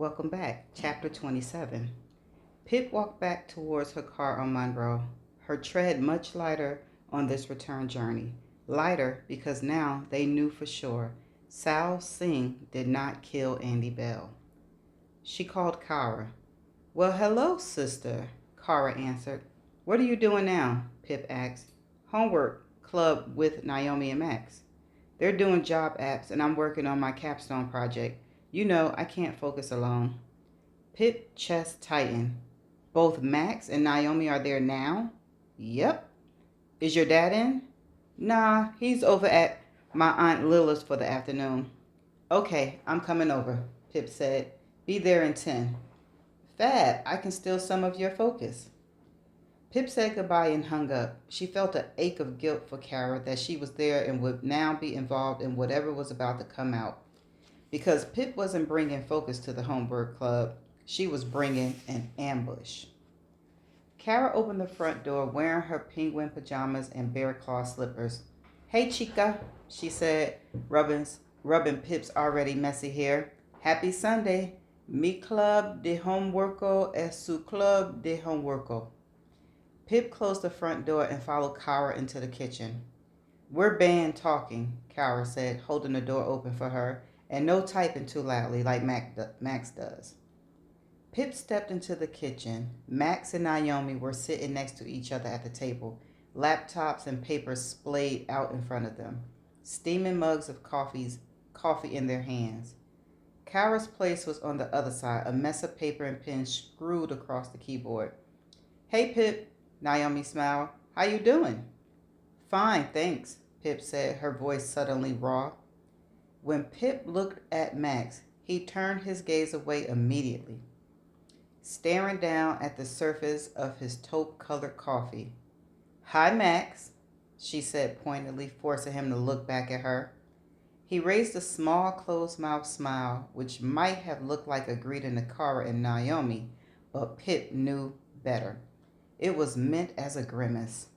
Welcome back. Chapter 27. Pip walked back towards her car on Monroe, her tread much lighter on this return journey. Lighter because now they knew for sure Sal Singh did not kill Andy Bell. She called Kara. Well, hello, sister, Kara answered. What are you doing now? Pip asked. Homework club with Naomi and Max. They're doing job apps and I'm working on my capstone project. You know, I can't focus alone. Pip chest tightened. Both Max and Naomi are there now? Yep. Is your dad in? Nah, he's over at my Aunt Lila's for the afternoon. Okay, I'm coming over, Pip said. Be there in 10. Fab, I can steal some of your focus. Pip said goodbye and hung up. She felt an ache of guilt for Kara that she was there and would now be involved in whatever was about to come out. Because Pip wasn't bringing focus to the homework club, she was bringing an ambush. Kara opened the front door wearing her penguin pajamas and bear claw slippers. Hey, chica, she said, rubbing Pip's already messy hair. Happy Sunday. Mi club de homeworko es su club de homeworko. Pip closed the front door and followed Kara into the kitchen. We're banned talking, Kara said, holding the door open for her, and no typing too loudly like Max does. Pip stepped into the kitchen. Max and Naomi were sitting next to each other at the table, laptops and papers splayed out in front of them, steaming mugs of coffee in their hands. Kara's place was on the other side, a mess of paper and pens screwed across the keyboard. Hey, Pip, Naomi smiled. How you doing? Fine, thanks, Pip said, her voice suddenly raw. When Pip looked at Max, he turned his gaze away immediately, staring down at the surface of his taupe-colored coffee. Hi, Max, she said pointedly, forcing him to look back at her. He raised a small, closed-mouthed smile, which might have looked like a greeting to Kara and Naomi, but Pip knew better. It was meant as a grimace.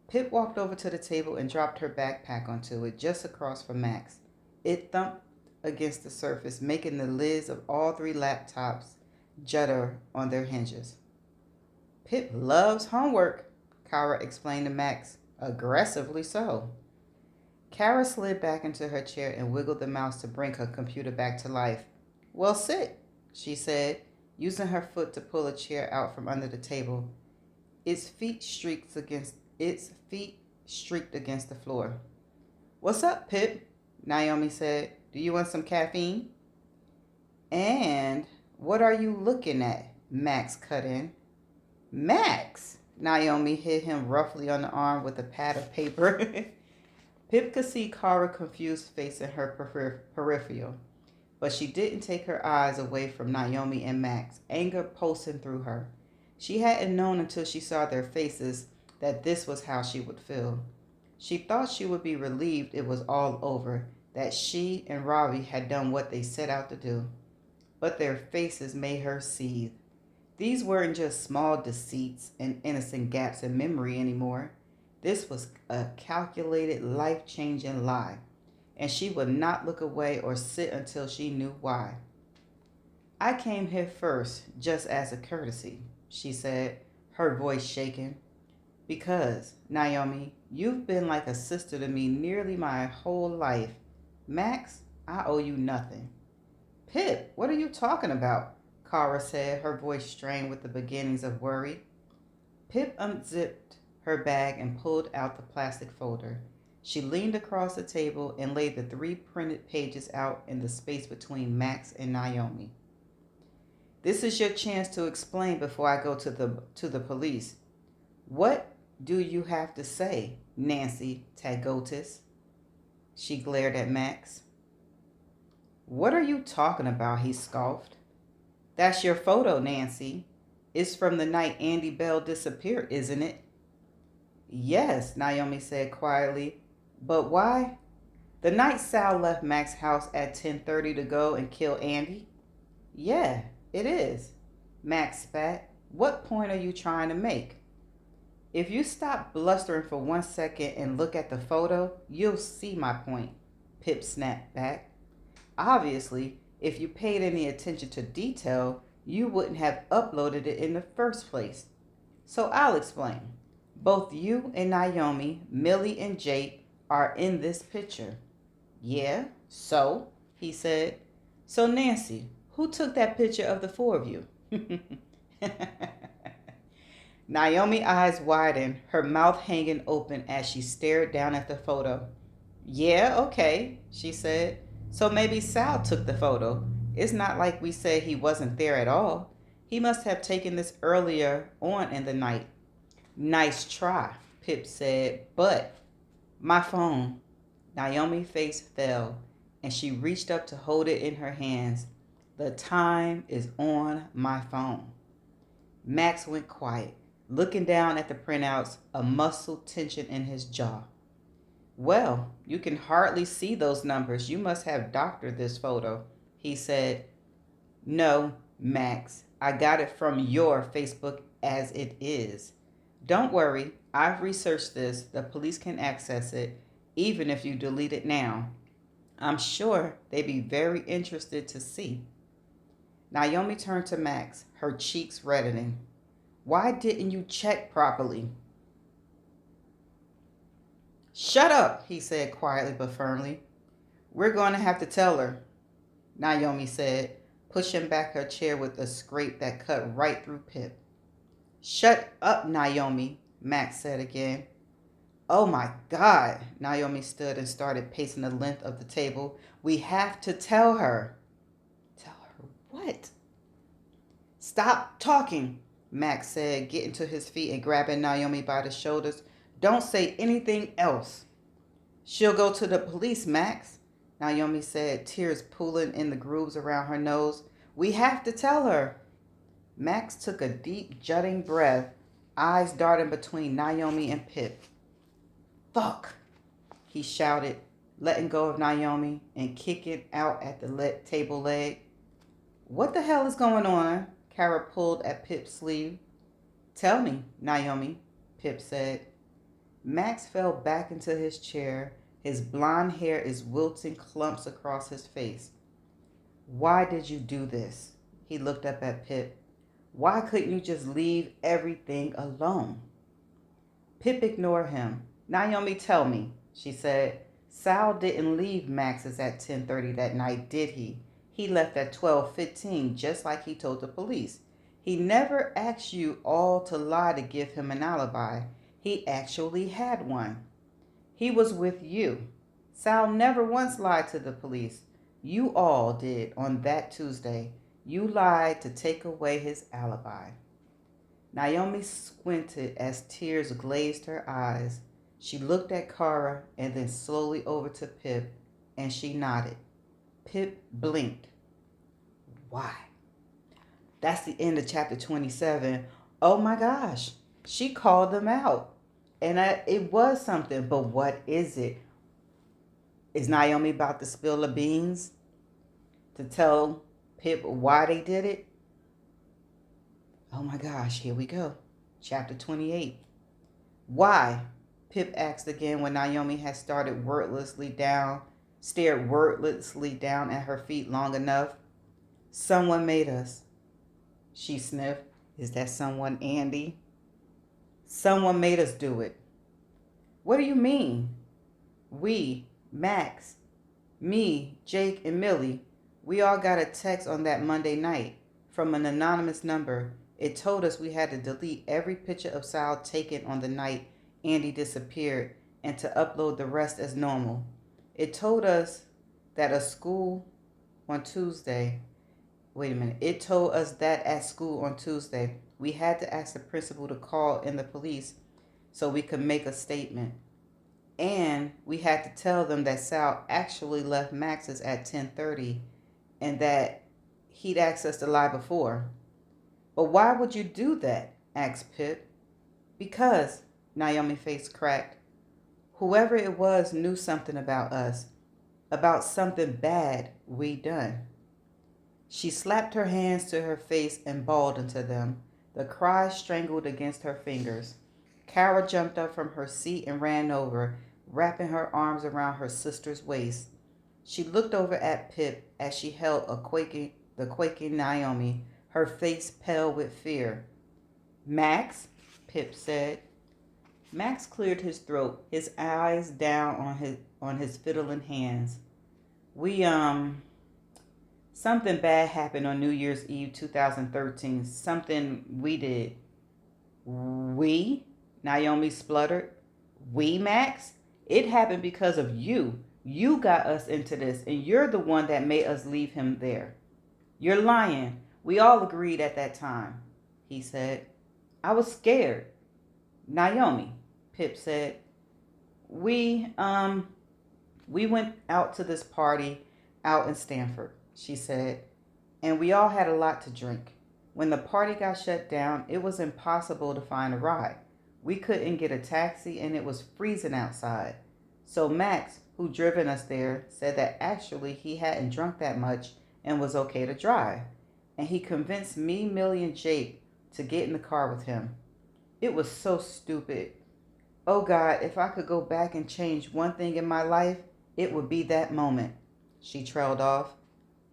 Pip walked over to the table and dropped her backpack onto it, just across from Max. It thumped against the surface, making the lids of all three laptops judder on their hinges. Pip loves homework, Kara explained to Max, aggressively so. Kara slid back into her chair and wiggled the mouse to bring her computer back to life. Well, sit, she said, using her foot to pull a chair out from under the table. Its feet streaked against the floor. What's up, Pip? Naomi said. Do you want some caffeine? And what are you looking at? Max cut in. Max! Naomi hit him roughly on the arm with a pad of paper. Pip could see Kara's confused face in her peripheral, but she didn't take her eyes away from Naomi and Max, anger pulsing through her. She hadn't known until she saw their faces that this was how she would feel. She thought she would be relieved it was all over, that she and Ravi had done what they set out to do. But their faces made her seethe. These weren't just small deceits and innocent gaps in memory anymore. This was a calculated, life-changing lie, and she would not look away or sit until she knew why. I came here first, just as a courtesy, she said, her voice shaking. Because, Naomi, you've been like a sister to me nearly my whole life. Max, I owe you nothing. Pip, what are you talking about? Kara said, her voice strained with the beginnings of worry. Pip unzipped her bag and pulled out the plastic folder. She leaned across the table and laid the 3 printed pages out in the space between Max and Naomi. This is your chance to explain before I go to the police. What do you have to say, Nancy Tagotis? She glared at Max. What are you talking about? He scoffed. That's your photo, Nancy. It's from the night Andy Bell disappeared, isn't it? Yes, Naomi said quietly. But why? The night Sal left Max's house at 10:30 to go and kill Andy? Yeah, it is. Max spat. What point are you trying to make? If you stop blustering for 1 second and look at the photo, you'll see my point, Pip snapped back. Obviously, If you paid any attention to detail, you wouldn't have uploaded it in the first place. So I'll explain. Both you and Naomi, Millie and Jake are in this picture. Yeah, so? He said. So Nancy, who took that picture of the four of you? Naomi's eyes widened, her mouth hanging open as she stared down at the photo. Yeah, okay, she said. So maybe Sal took the photo. It's not like we said he wasn't there at all. He must have taken this earlier on in the night. Nice try, Pip said, but my phone. Naomi's face fell, and she reached up to hold it in her hands. The time is on my phone. Max went quiet, looking down at the printouts, a muscle tension in his jaw. Well, you can hardly see those numbers. You must have doctored this photo, he said. No, Max, I got it from your Facebook as it is. Don't worry, I've researched this. The police can access it, even if you delete it now. I'm sure they'd be very interested to see. Naomi turned to Max, her cheeks reddening. Why didn't you check properly? Shut up, he said quietly but firmly. We're going to have to tell her, Naomi said, pushing back her chair with a scrape that cut right through Pip. Shut up, Naomi, Max said again. Oh my God, Naomi stood and started pacing the length of the table. We have to tell her. Tell her what? Stop talking, Max said, getting to his feet and grabbing Naomi by the shoulders. Don't say anything else. She'll go to the police, Max, Naomi said, tears pooling in the grooves around her nose. We have to tell her. Max took a deep, jutting breath, eyes darting between Naomi and Pip. Fuck, he shouted, letting go of Naomi and kicking out at the table leg. What the hell is going on? Kara pulled at Pip's sleeve. Tell me, Naomi, Pip said. Max fell back into his chair. His blonde hair is wilting clumps across his face. Why did you do this? He looked up at Pip. Why couldn't you just leave everything alone? Pip ignored him. Naomi, tell me, she said. Sal didn't leave Max's at 10:30 that night, did he? He left at 12:15, just like he told the police. He never asked you all to lie to give him an alibi. He actually had one. He was with you. Sal never once lied to the police. You all did on that Tuesday. You lied to take away his alibi. Naomi squinted as tears glazed her eyes. She looked at Kara and then slowly over to Pip, and she nodded. Pip blinked. Why? That's the end of chapter 27. Oh my gosh, she called them out. And it was something, but what is it? Is Naomi about to spill the beans to tell Pip why they did it? Oh my gosh, here we go. Chapter 28. Why? Pip asked again when Naomi had stared wordlessly down at her feet long enough. Someone made us. She sniffed. Is that someone Andy? Someone made us do it. What do you mean? We, Max, me, Jake, and Millie, we all got a text on that Monday night from an anonymous number. It told us we had to delete every picture of Sal taken on the night Andy disappeared and to upload the rest as normal. It told us that It told us that at school on Tuesday, we had to ask the principal to call in the police so we could make a statement. And we had to tell them that Sal actually left Max's at 10:30 and that he'd asked us to lie before. But why would you do that? Asked Pip. Because, Naomi's face cracked. Whoever it was knew something about us, about something bad we'd done. She slapped her hands to her face and bawled into them. The cry strangled against her fingers. Kara jumped up from her seat and ran over, wrapping her arms around her sister's waist. She looked over at Pip as she held the quaking Naomi, her face pale with fear. Max, Pip said. Max cleared his throat, his eyes down on his fiddling hands. We something bad happened on New Year's Eve 2013. Something we did. We? Naomi spluttered. We, Max? It happened because of you. You got us into this, and you're the one that made us leave him there. You're lying. We all agreed at that time, he said. I was scared. Naomi, Pip said. We, we went out to this party out in Stanford, she said, and we all had a lot to drink. When the party got shut down, it was impossible to find a ride. We couldn't get a taxi and it was freezing outside. So Max, who driven us there, said that actually he hadn't drunk that much and was okay to drive. And he convinced me, Millie, and Jake to get in the car with him. It was so stupid. Oh God, if I could go back and change one thing in my life, it would be that moment. She trailed off.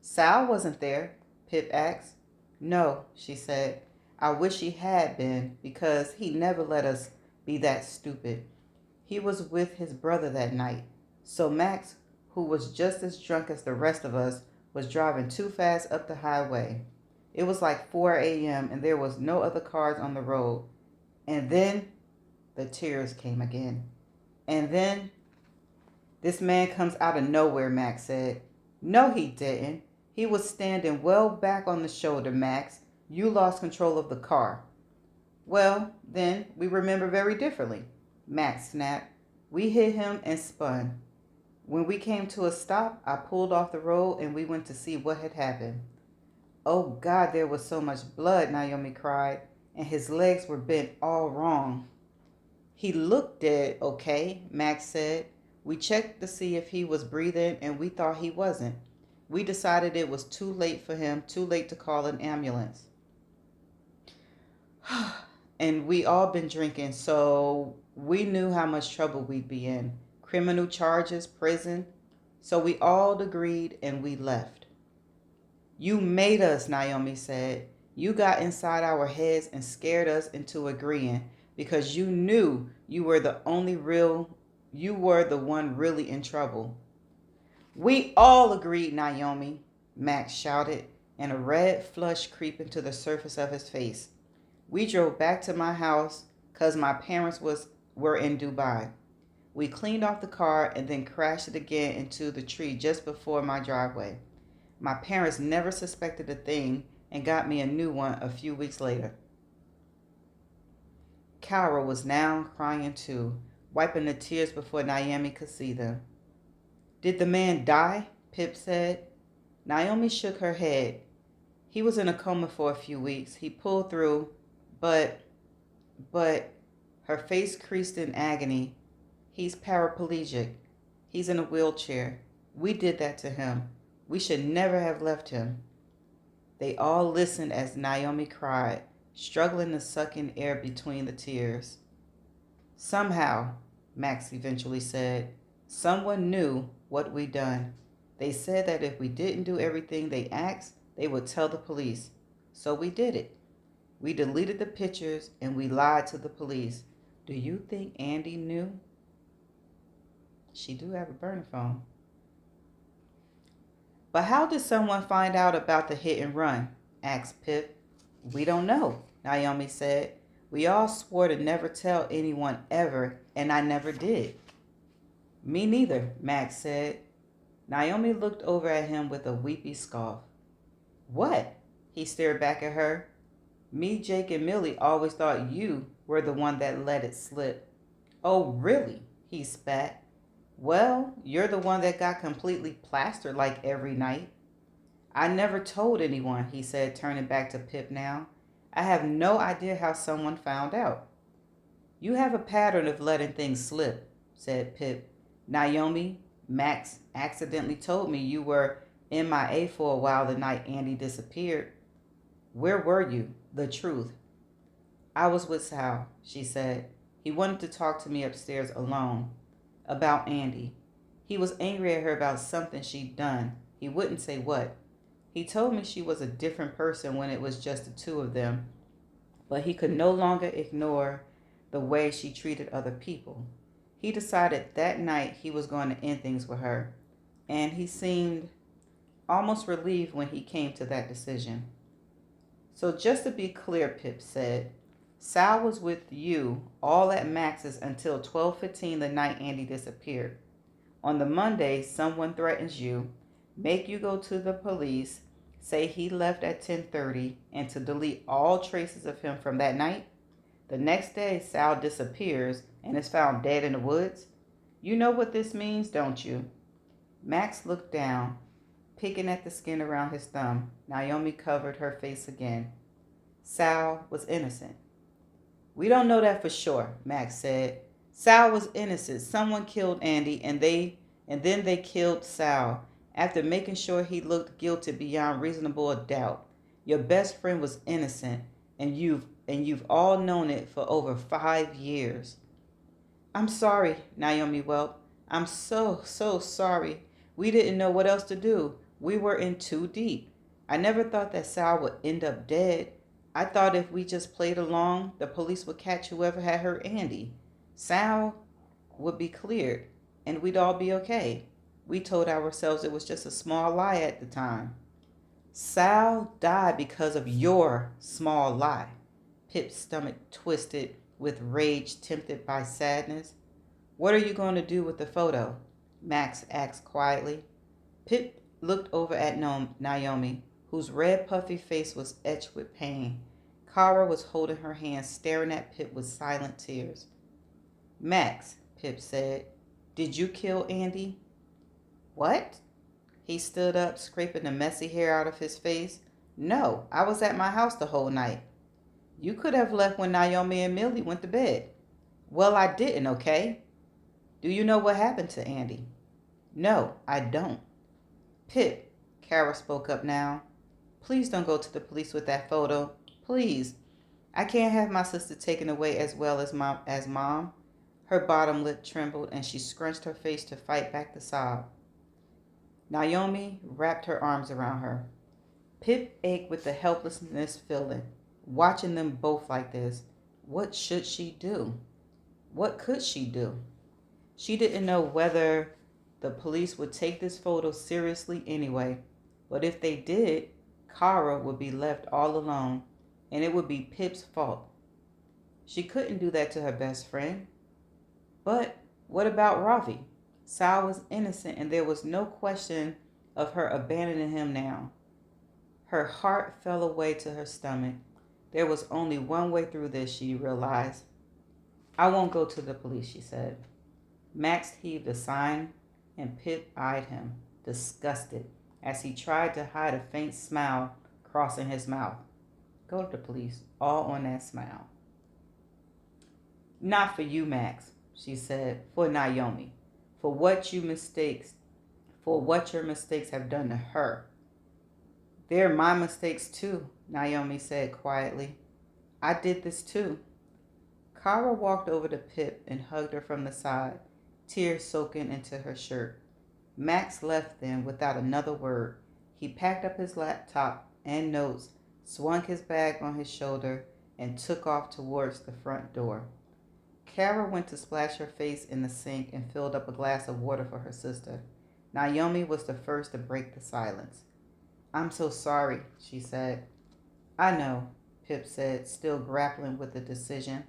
Sal wasn't there, Pip asked. No, she said. I wish he had been, because he never let us be that stupid. He was with his brother that night. So Max, who was just as drunk as the rest of us, was driving too fast up the highway. It was like 4 a.m. and there was no other cars on the road. And then the tears came again. And then this man comes out of nowhere, Max said. No, he didn't. He was standing well back on the shoulder, Max. You lost control of the car. Well, then we remember very differently, Max snapped. We hit him and spun. When we came to a stop, I pulled off the road and we went to see what had happened. Oh God, there was so much blood, Naomi cried, and his legs were bent all wrong. He looked dead, okay, Max said. We checked to see if he was breathing and we thought he wasn't. We decided it was too late for him, too late to call an ambulance. And we all been drinking, so we knew how much trouble we'd be in. Criminal charges, prison. So we all agreed and we left. You made us, Naomi said. You got inside our heads and scared us into agreeing because you knew you were the one really in trouble. We all agreed, Naomi, Max shouted, and a red flush creeping to the surface of his face. We drove back to my house because my parents were in Dubai. We cleaned off the car and then crashed it again into the tree just before my driveway. My parents never suspected a thing and got me a new one a few weeks later. Kyra was now crying too, wiping the tears before Naomi could see them. Did the man die? Pip said. Naomi shook her head. He was in a coma for a few weeks. He pulled through, but, her face creased in agony. He's paraplegic. He's in a wheelchair. We did that to him. We should never have left him. They all listened as Naomi cried, struggling to suck in air between the tears. Somehow, Max eventually said, someone knew what we'd done. They said that if we didn't do everything they asked, they would tell the police. So we did it. We deleted the pictures and we lied to the police. Do you think Andy knew? She do have a burner phone. But how did someone find out about the hit and run? Asked Pip. We don't know, Naomi said. We all swore to never tell anyone ever, and I never did. Me neither, Max said. Naomi looked over at him with a weepy scoff. What? He stared back at her. Me, Jake, and Millie always thought you were the one that let it slip. Oh, really? He spat. Well, you're the one that got completely plastered like every night. I never told anyone, he said, turning back to Pip now. I have no idea how someone found out. You have a pattern of letting things slip, said Pip. Naomi, Max accidentally told me you were MIA for a while the night Andy disappeared. Where were you? The truth. I was with Sal, she said. He wanted to talk to me upstairs alone. About Andy. He was angry at her about something she'd done. He wouldn't say what. He told me she was a different person when it was just the two of them, but he could no longer ignore the way she treated other people. He decided that night he was going to end things with her, and he seemed almost relieved when he came to that decision. So just to be clear, Pip said, Sal was with you all at Max's until 12:15 the night Andy disappeared. On the Monday, someone threatens you, make you go to the police, say he left at 10:30, and to delete all traces of him from that night. The next day, Sal disappears and is found dead in the woods. You know what this means, don't you? Max looked down, picking at the skin around his thumb. Naomi covered her face again. Sal was innocent. We don't know that for sure, Max said. Sal was innocent. Someone killed Andy and then they killed Sal after making sure he looked guilty beyond reasonable doubt. Your best friend was innocent and you've all known it for over 5 years. I'm sorry, Naomi whelped. I'm so sorry. We didn't know what else to do. We were in too deep. I never thought that Sal would end up dead. I thought if we just played along, the police would catch whoever had hurt Andy. Sal would be cleared, and we'd all be okay. We told ourselves it was just a small lie at the time. Sal died because of your small lie. Pip's stomach twisted with rage tempted by sadness. What are you going to do with the photo? Max asked quietly. Pip looked over at Naomi, whose red puffy face was etched with pain. Kara was holding her hand, staring at Pip with silent tears. Max, Pip said, did you kill Andy? What? He stood up, scraping the messy hair out of his face. No, I was at my house the whole night. You could have left when Naomi and Millie went to bed. Well, I didn't, okay? Do you know what happened to Andy? No, I don't. Pip, Kara spoke up now. Please don't go to the police with that photo. Please. I can't have my sister taken away as well as mom. Her bottom lip trembled and she scrunched her face to fight back the sob. Naomi wrapped her arms around her. Pip ached with the helplessness feeling, watching them both like this. What should she do? What could she do? She didn't know whether the police would take this photo seriously anyway, but if they did, Kara would be left all alone, and it would be Pip's fault. She couldn't do that to her best friend. But what about Ravi? Sal was innocent, and there was no question of her abandoning him now. Her heart fell away to her stomach. There was only one way through this, she realized. I won't go to the police, she said. Max heaved a sigh, and Pip eyed him, disgusted, as he tried to hide a faint smile crossing his mouth. Go to the police, all on that smile. Not for you, Max, she said, for Naomi, for what your mistakes have done to her. They're my mistakes too, Naomi said quietly. I did this too. Kara walked over to Pip and hugged her from the side, tears soaking into her shirt. Max left then without another word. He packed up his laptop and notes, swung his bag on his shoulder, and took off towards the front door. Kara went to splash her face in the sink and filled up a glass of water for her sister. Naomi was the first to break the silence. I'm so sorry, she said. I know, Pip said, still grappling with the decision.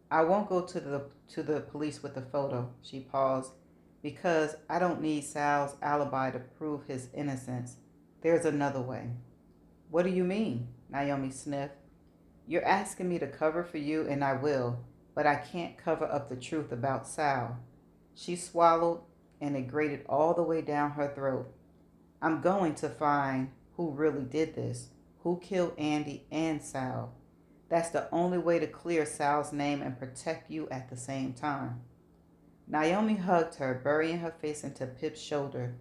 I won't go to the police with the photo, she paused, because I don't need Sal's alibi to prove his innocence. There's another way. What do you mean? Naomi sniffed. You're asking me to cover for you, and I will, but I can't cover up the truth about Sal. She swallowed, and it grated all the way down her throat. I'm going to find who really did this, who killed Andy and Sal. That's the only way to clear Sal's name and protect you at the same time. Naomi hugged her, burying her face into Pip's shoulder.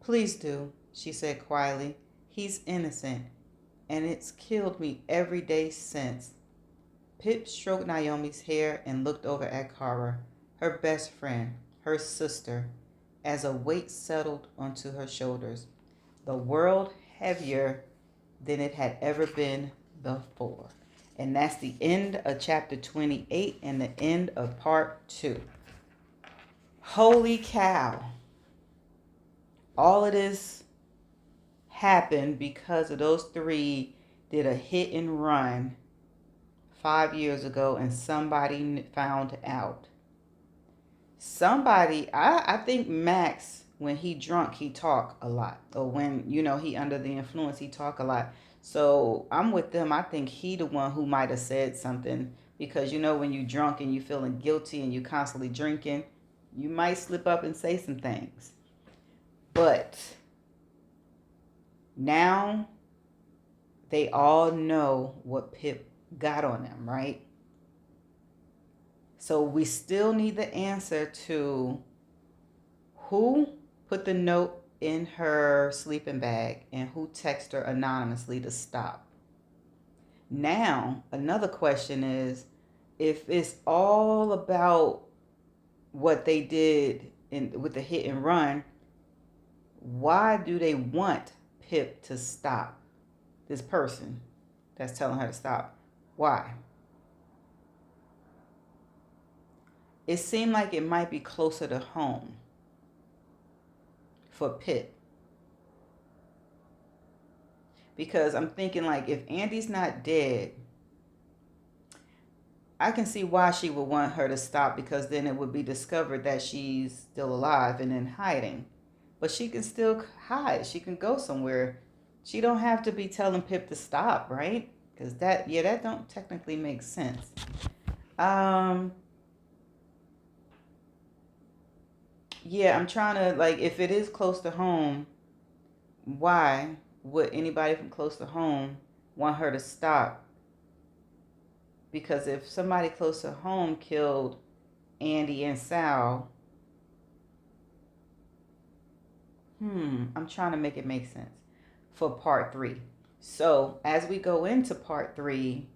Please do, she said quietly. He's innocent, and it's killed me every day since. Pip stroked Naomi's hair and looked over at Kara, her best friend, her sister. as a weight settled onto her shoulders, the world heavier than it had ever been before. And that's the end of chapter 28 and the end of part 2. Holy cow. All of this happened because of those three did a hit and run 5 years ago and somebody found out. I think Max, when he drunk, he talk a lot. Or when, he under the influence, he talk a lot. So I'm with them. I think he the one who might have said something. Because, when you drunk and you feeling guilty and you constantly drinking, you might slip up and say some things. But now they all know what Pip got on them, right? So we still need the answer to who put the note in her sleeping bag and who texted her anonymously to stop. Now, another question is, if it's all about what they did with the hit and run, why do they want Pip to stop? This person that's telling her to stop. Why? It seemed like it might be closer to home for Pip. Because I'm thinking, like, if Andy's not dead, I can see why she would want her to stop, because then it would be discovered that she's still alive and in hiding. But she can still hide. She can go somewhere. She don't have to be telling Pip to stop, right? Because that don't technically make sense. I'm trying to, like, if it is close to home, why would anybody from close to home want her to stop? Because if somebody close to home killed Andy and Sal, I'm trying to make it make sense for part 3. So as we go into part 3,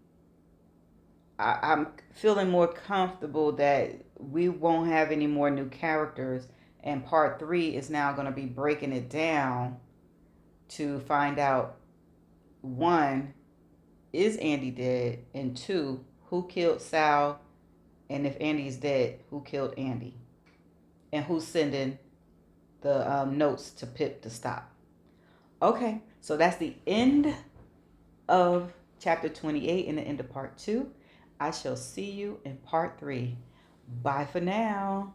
I'm feeling more comfortable that we won't have any more new characters, and part 3 is now going to be breaking it down to find out, 1, is Andy dead? And 2, who killed Sal? And if Andy's dead, who killed Andy? And who's sending the notes to Pip to stop? Okay, so that's the end of chapter 28 and the end of part 2. I shall see you in part 3. Bye for now.